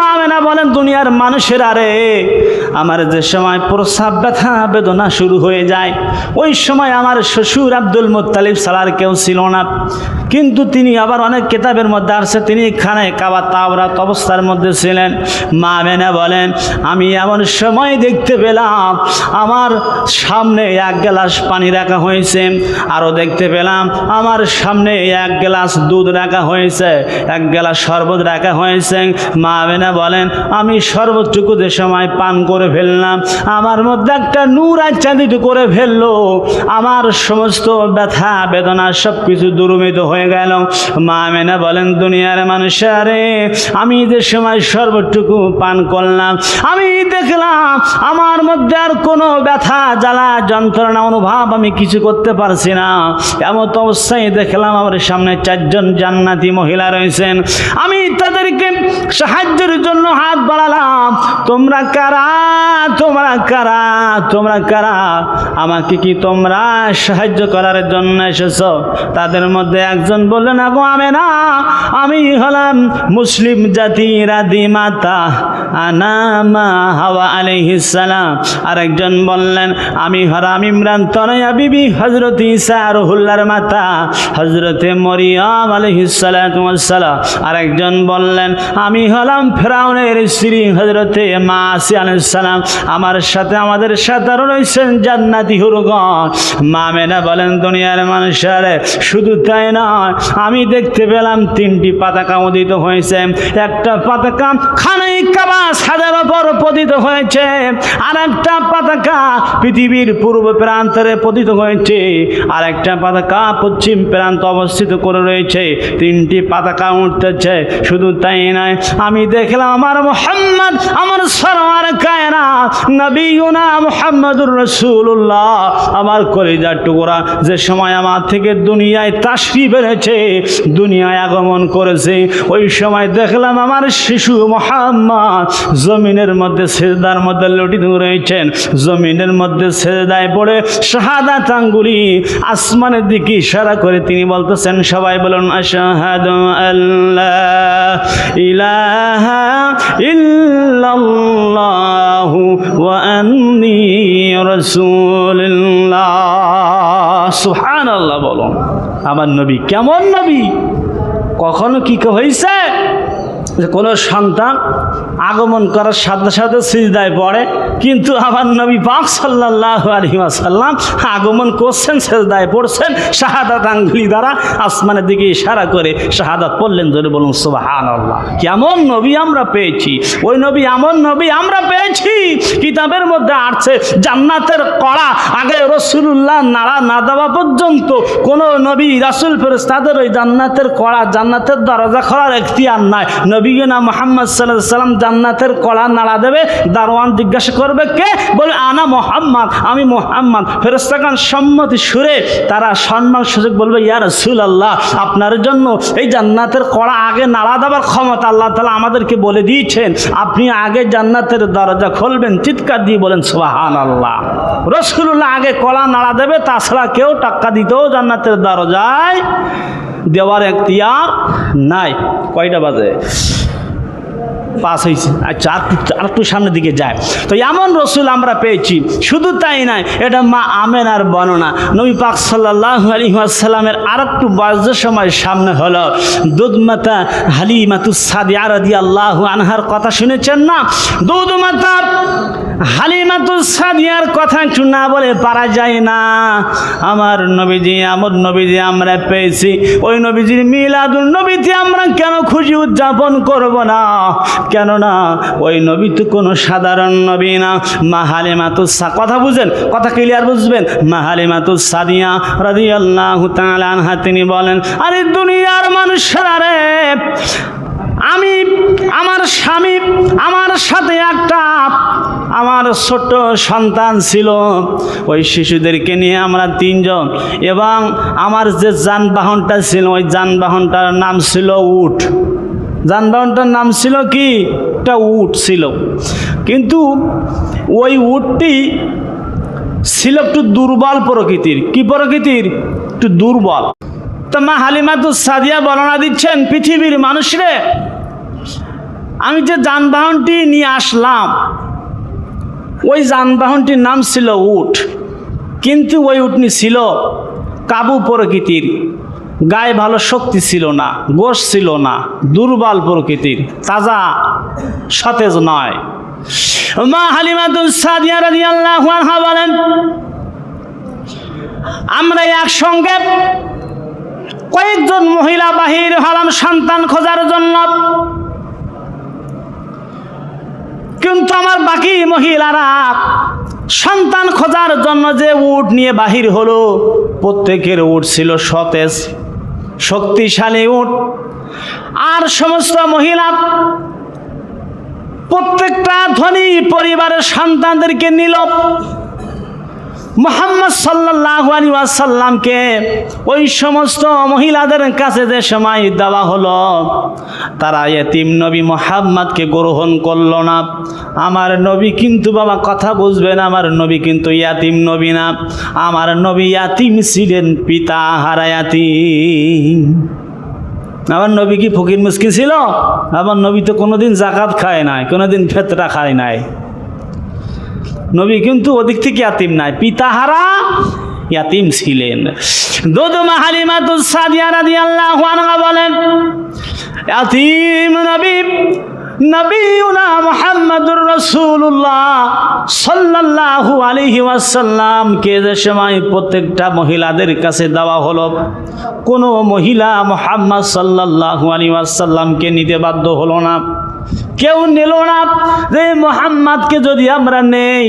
মা আমেনা বলেন দুনিয়ার মানুষেরা রে, আমার যে সময় প্রস্রাব ব্যথা বেদনা শুরু হয়ে যায়, ওই সময় আমার শ্বশুর আব্দুল মুত্তালিব ছাড়া আর কেউ ছিল না। কিন্তু তিনি আবার অনেক কিতাবের মধ্যে আসছে তিনি খানে কাবা তাওরাত অবস্থার মধ্যে ছিলেন। মা আমেনা বলেন আমি এমন সময় দেখতে পেলাম আমার সামনে এক গ্লাস পানি রাখা হয়েছে, আরও দেখতে পেলাম আমার সামনে এক গ্লাস দুধ রাখা হয়েছে, এক গ্লাস শরবত রাখা হয়েছে। মা আমেনা বলেন আমি শরবতটুকু যে সময় পান করে ফেললাম, আমার মধ্যে একটা নূর আচ্ছাদিত করে ফেললো, আমার সমস্ত ব্যথা বেদনা সব কিছু দুর্মিত হয়ে গেল। মা আমেনা বলেন দুনিয়ার মানুষেরে, আমি যে সময় শরবতটুকু পান করলাম, আমি দেখলাম আমার মধ্যে আর কোনো ব্যথা জ্বালা যন্ত্রণা অনুভব আমি কিছু করতে পারছি না। এমন অবস্থায় দেখলাম আমার সামনে চারজন জান্নাতি মহিলা রয়েছেন, আমি তাদেরকে সাহায্যের জন্য হাত বাড়ালাম, তোমরা কারা, তোমরা কারা, তোমরা কারা, আমাকে কি তোমরা সাহায্য করার জন্য এসেছো? তাদের মধ্যে একজন বললেন আগো আমেনা, আমি হলাম মুসলিম জাতির আদি মাতা আনা মা হাওয়া আলাইহিস সালাম। আরেকজন বললেন আমি হলাম ইমরান তনয়া বিবি হযরত ঈসা রুহুল্লাহর মাতা হযরতে মরিয়ম আলাইহিস সালাতু ওয়াস সালাম। আরেকজন বললেন আমি হলাম ফিরআউনের স্ত্রী হযরতে মা আসিয়া আলাইহিস সালাম, আমার সাথে আমাদের সাথে রয়েছেন জান্নাতি হুরগণ। মা আমেনা বলেন দুনিয়ার মানুষেরা, শুধু তাই নয়, আমি দেখতে পেলাম তিনটি পতাকা উদিত হয়েছে। একটা পতাকা খানায় কাবা সাদের ওপর পতিত হয়েছে, আর একটা পতাকা পৃথিবীর পূর্ব প্রান্তরে পতিত হয়েছে, আর একটা পতাকা পশ্চিম প্রান্ত অবস্থিত করে রয়েছে। তিনটি পতাকা উঠতেছে। শুধু তাই নয়, আমি দেখলাম আমার মুহাম্মদ, আমার সরওয়ার কায়নাত নবিয়ুনা মুহাম্মদুর রাসূলুল্লাহ, আমার কলিজার টুকরা যে সময় আমার থেকে দুনিয়ায় তাশরীফ এনেছে, দুনিয়ায় আগমন করেছে, ওই সময় দেখলাম আমার শিশু মুহাম্মদ জমিনের মধ্যে সিজদার মধ্যে লুটিয়ে রয়েছেন। জমিনের মধ্যে সিজদায় পড়ে শাহাদাত আঙ্গুলি আসমানের দিকে ইশারা করে তিনি বলতেছেন, সবাই বলুন আশহাদু আল্লা ইলাহা ইল্লাল্লাহু ওয়া আন্নী রাসূলুল্লাহ। সুবহানাল্লাহ বলুন। আমার নবী কেমন নবী? কখনো কি হয়েছে যে কোনো সন্তান আগমন করার সাথে সাথে সিজদায় পড়ে, কিন্তু আমার নবী পাক সাল্লাল্লাহু আলাইহি ওয়াসাল্লাম আগমন করছেন, সিজদায় পড়ছেন, শাহাদাত আঙ্গুলি দ্বারা আসমানের দিকে ইশারা করে শাহাদাত পড়লেন। ধরে বলুন সুবহানাল্লাহ। কেমন নবী আমরা পেয়েছি, ওই নবী এমন নবী আমরা পেয়েছি। কিতাবের মধ্যে আসছে জান্নাতের কড়া আগে রাসূলুল্লাহ নাড়া না দেওয়া পর্যন্ত কোনো নবী রাসূল ফেরেশতাদের ওই জান্নাতের কড়া জান্নাতের দরজা খোলার এখতিয়ার নাই। নবীনা মুহাম্মদ সাল্লাল্লাহু আলাইহি ওয়াসাল্লাম জান্নাতের কড়া নাড়া দেবে, দারওয়ান জিজ্ঞাসা করবে কে, বলে আনা মুহাম্মদ, আমি মুহাম্মদ। ফেরেশতাগণ সম্মতি সুরে তারা সম্মান সুযোগ বলবে ইয়া রাসূলুল্লাহ, আপনার জন্য এই জান্নাতের কড়া আগে নাড়া দেওয়ার ক্ষমতা আল্লাহ তাআলা আমাদেরকে বলে দিয়েছেন, আপনি আগে জান্নাতের দরজা খুলবেন। চিৎকার দিয়ে বলেন সুবহানাল্লাহ। রাসূলুল্লাহ আগে কড়া নাড়া দেবে, তাছাড়া কেউ টাক্কা দিতেও জান্নাতের দরজায় দেওয়ার এখতিয়ার নাই। কয়টা বাজে? 5 হয়েছে। আচ্ছা, আর একটু সামনের দিকে যায়। তো এমন রসুল আমরা পেয়েছি। শুধু তাই নয়, এটা মা আমেনার বর্ণনা। নবী পাক সাল্লাল্লাহু আলাইহি ওয়াসাল্লামের আর একটু বয়সের সময় সামনে হলো দুধমাতা হালিমাতুস সাদিয়া রাদিয়াল্লাহু আনহার কথা শুনেছেন না? দুধমাতা হালিমাতুস সাদিয়ার কথা একটু না বলে পারা যায় না। আমার নবীজি আমরা পেয়েছি, ওই নবীজির মিলাদুন নবীতে আমরা কেন খুশি উদযাপন করব না? কেননা ওই নবী তো কোনো সাধারণ নবী না। মা হালিমাতুস সাদিয়া, কথা বুঝেন, কথা ক্লিয়ার বুঝবেন। মা হালিমাতুস সাদিয়া রাদিয়াল্লাহু তাআলা আনহা তিনি বলেন, আরে দুনিয়ার মানুষেরা রে, আমি আমার স্বামী আমার সাথে একটা আমার ছোট্ট সন্তান ছিল, ওই শিশুদেরকে নিয়ে আমরা 3 জন, এবং আমার যে যানবাহনটা ছিল ওই যানবাহনটার নাম ছিল উট। যানবাহনটার নাম ছিল কি? একটা উট ছিল, কিন্তু ওই উটটি ছিল একটু দুর্বল প্রকৃতির। কি প্রকৃতির? একটু দুর্বল। তো মা হালিমাতুস সাদিয়া বর্ণনা দিচ্ছেন, পৃথিবীর মানুষরে আমি যে যানবাহনটি নিয়ে আসলাম ওই যানবাহনটির নাম ছিল উট, কিন্তু ওই উটনি ছিল কাবু প্রকৃতির, গায়ে ভালো শক্তি ছিল না, গোশ ছিল না, দুর্বল প্রকৃতির, তাজা সতেজ নয়। মা হালিমাতুস সাদিয়া রাদিয়াল্লাহু আনহা বলেন, আমরা একসঙ্গে কয়েকজন মহিলা বাহির হলাম সন্তান খোঁজার জন্য, কিন্তু আমার বাকি মহিলারা সন্তান খোঁজার জন্য যে উট নিয়ে বাহির হলো, প্রত্যেকের উট ছিল সতেজ শক্তিশালী উট। আর সমস্ত মহিলা প্রত্যেকটা ধনী পরিবারের সন্তানদেরকে নিল। মুহাম্মদ সাল্লাল্লাহু আলাইহি ওয়াসাল্লামকে ওই সমস্ত মহিলাদের কাছে যে সময় দেওয়া হলো, তারা ইয়াতিম নবী মুহাম্মদকে গ্রহণ করলো না। আমার নবী কিন্তু বাবা কথা বুঝবেন, আমার নবী কিন্তু ইয়াতিম নবী না, আমার নবী ইয়াতিম ছিলেন, পিতা হারা ইয়াতিম। আমার নবী কি ফকির মিসকিন ছিল? আমার নবী তো কোনোদিন জাকাত খায় নাই, কোনোদিন ফিতরা খায় নাই। নবী কিন্তু ওদিক থেকে ইয়াতিম নাই, পিতাহারা ইয়াতিম ছিলেন। দুদমা হালিমাতুস সাদিয়া রাদিয়াল্লাহু আনহা বলেন, ইয়াতিম নবী নবীনা মুহাম্মদুর রাসূলুল্লাহ সাল্লাল্লাহু আলাইহি ওয়াসাল্লামকে যে সময় প্রত্যেকটা মহিলাদের কাছে দেওয়া হলো, কোনো মহিলা মুহাম্মদ সাল্লাল্লাহু আলাইহি ওয়াসাল্লামকে নিতে বাধ্য হলো না, কেউ নিল না। যে মুহাম্মদকে যদি আমরা নেই,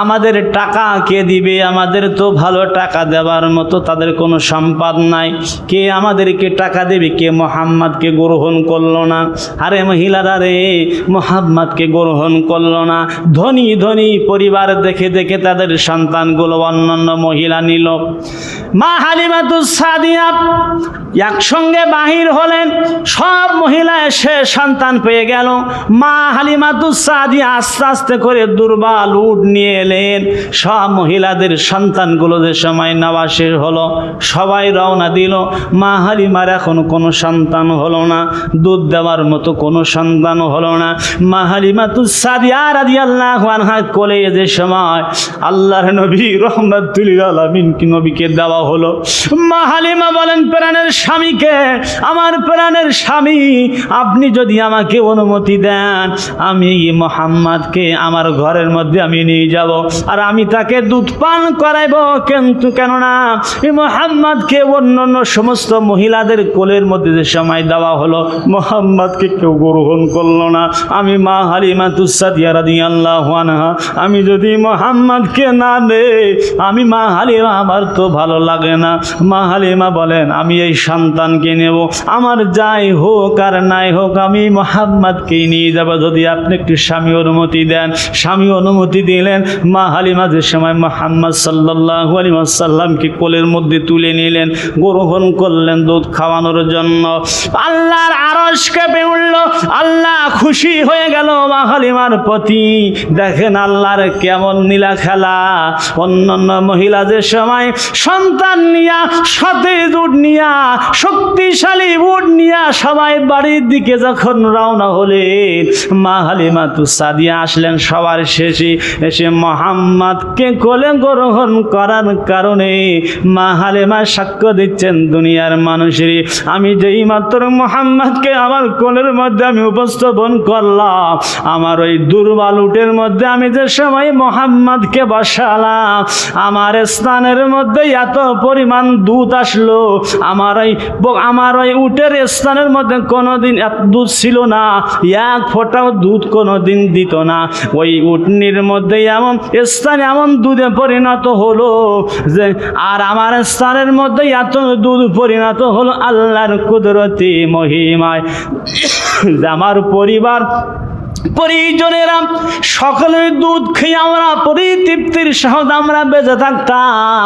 আমাদের টাকা কে দিবে? আমাদের তো ভালো টাকা দেওয়ার মতো তাদের কোনো সম্পদ নাই, কে আমাদেরকে টাকা দেবে? কে মুহাম্মদকে গ্রহণ করলো না। আরে মহিলারা রে, মুহাম্মদকে গ্রহণ করলো না। ধনী ধনী পরিবার দেখে দেখে তাদের সন্তানগুলো অন্যান্য মহিলা নিল। মা হালিমাতুস সাদিয়া একসঙ্গে বাহির হলেন, সব মহিলা এসে সন্তান পেয়ে গেল। মা হালিমাতুস সাদিয়া আস্তে আস্তে করে দুর্বল উট নিয়ে এলেন। সব মহিলাদের সন্তানগুলো যে সময় নেওয়া শেষ হলো, সবাই রওনা দিল। মা হালিমার এখন কোনো সন্তান হলো না, দুধ দেওয়ার মতো কোনো সন্তান হলো না। মা হালিমাতুস সাদিয়া রাদিয়াল্লাহু আনহা কোলে যে সময় আল্লাহর নবী রাহমাতুল লিল আলামিন কি নবীকে দেওয়া হলো, মা হালিমা বলেন, প্রাণের স্বামীকে, আমার প্রাণের স্বামী, আপনি যদি আমাকে অনুমতি দেন, আমি মুহাম্মদকে আমার ঘরের মধ্যে আমি নিয়ে যাব, আর আমি তাকে দুধ পান করাইব। কিন্তু কেননা এই মুহাম্মদকে অন্যান্য সমস্ত মহিলাদের কোলের মধ্যে যে সময় দেওয়া হলো, মুহাম্মদকে কেউ গ্রহণ করলো না। আমি মা হালিমাতুস সাদিয়া রাদিয়াল্লাহু আনহা, আমি যদি মুহাম্মদকে না নেই, আমি মা হালিমা, আমার তো ভালো লাগে না। মা হালিমা বলেন, আমি এই সন্তানকে নেব, আমার যাই হোক আর নাই হোক, আমি মুহাম্মদকেই নিয়ে যাব, যদি আপনি একটু স্বামী অনুমতি দেন। স্বামী অনুমতি দিলেন। মা হালিমা যে সময় মুহাম্মদ সাল্লাল্লাহু আলাইহি ওয়াসাল্লামকে কোলের মধ্যে তুলে নিলেন, গ্রহণ করলেন দুধ খাওয়ানোর জন্য। আল্লাহর আরশ কেঁপে উঠল, আল্লাহ খুশি হয়ে গেল মা হালিমার প্রতি। দেখেন আল্লাহর কেমন নীলা খেলা। অন্যান্য মহিলা যে সময় সন্তান নিয়া, সতেজ উট নিয়া, শক্তিশালী উট নিয়া সবাই বাড়ির দিকে যখন রওনা হলেন, মা হালিমাতুস সাদিয়া আসলেন সবার শেষে। এসে মুহাম্মদকে কোলে গ্রহণ করার কারণে মা হালিমা সাক্ষ্য দিচ্ছেন দুনিয়ার মানুষের, আমি যেই মাত্র মুহাম্মদকে আমার কোলের মধ্যে আমি উপস্থাপন করলাম, আমার ওই দুর্বল উটের মধ্যে আমি যে সময় মুহাম্মদকে বসালাম, আমার স্থানের মধ্যে এত পরিমাণ দুধ আসলো। আমার ওই উটের স্থানের মধ্যে কোনোদিন এত দুধ ছিল না, এক ফোঁটাও দুধ কোনোদিন দিত না। ওই উটনির মধ্যে এমন স্থানে এমন দুধে পরিণত হলো যে, আর আমার স্থানের মধ্যে এত দুধ পরিণত হলো আল্লাহর কুদরতি মহিমায়। আমার পরিবার পরিজনেরা সকলের দুধ খেয়ে আমরা পরিতৃপ্তির সহজ আমরা বেঁচে থাকতাম।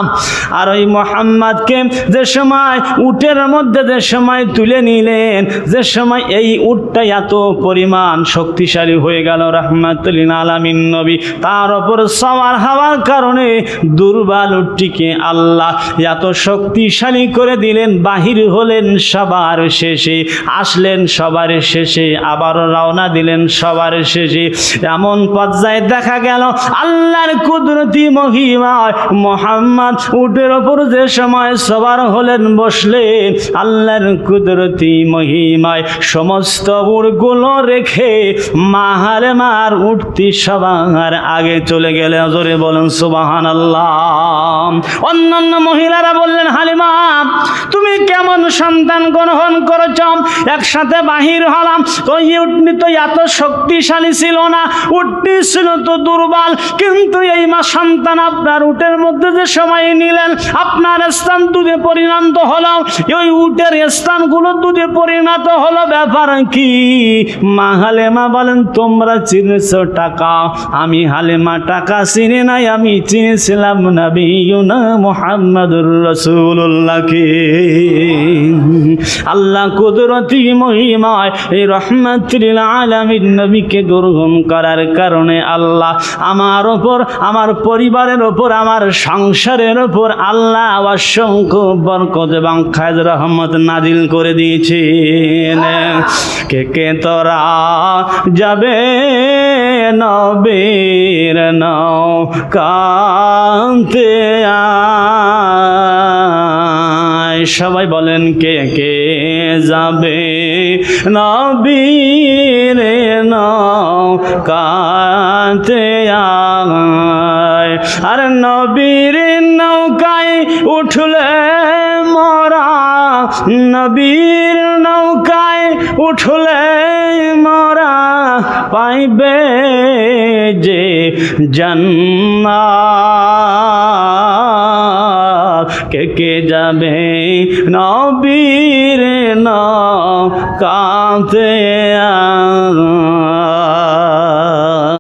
আর ওই মোহাম্মদকে যে সময় উটের মধ্যে যে সময় তুলে নিলেন, যে সময় এই উটটা এত পরিমাণ শক্তিশালী হয়ে গেল, রাহমাতুল আলামিন নবী তার ওপর সওয়ার হওয়ার কারণে দুর্বল উটটিকে আল্লাহ এত শক্তিশালী করে দিলেন। বাহির হলেন সবার শেষে, আসলেন সবার শেষে, আবার রওনা দিলেন সবার শেষে। এমন পর্যায়ে দেখা গেল আল্লাহর কুদরতি মহিমায় মুহাম্মদ উটের ওপর যে সময় সবার হলেন, বসলেন, আল্লাহর কুদরতি মহিমায় সমস্ত উটগুলো রেখে মা হালিমার উঠতি সবার আগে চলে গেলে। জোরে বলেন সুবহানাল্লাহ। অন্যান্য মহিলারা বললেন, হালিমা তুমি কেমন সন্তান গ্রহণ করেছ? একসাথে বাহির হলাম, তো উটনি তো এত শক্তিশালী ছিল না, উটনি ছিল তো দুর্বল, কিন্তু এই মা সন্তান আপনার উটের মধ্যে যে সময় নিলেন, আপনার স্থান দুধে পরিণত হলো, ওই উটের স্থানগুলো দুধে পরিণত হলো, ব্যাপার কি? মা হালিমা বলেন, তোমরা চিনেছ টাকা, আমি হালিমা টাকা চিনি নাই, আমি চিনেছিলাম নবিয়ুনা মুহাম্মাদুর রাসূলুল্লাহকে। আল্লাহ কুদরতি মহিমায় এই রহমাতুল আলামিন নবীকে গ্রহণ করার কারণে আল্লাহ আমার ওপর, আমার পরিবারের ওপর, আমার সংসারের ওপর আল্লাহ অসংখ্য বরকত এবং খাজ রহমত নাজিল করে দিয়েছেন। কে কে তোরা যাবে নবীর নৌকাতে আয়, সবাই বলেন কে কে যাবে নবীর নৌকাতে আয়। আর নবীর নৌকায় উঠলে মোরা, নবীর নৌকায় উঠলে মোরা পাইবে যে জান্নাত। কে কে যাবে নবীর নৌকাতে আয়।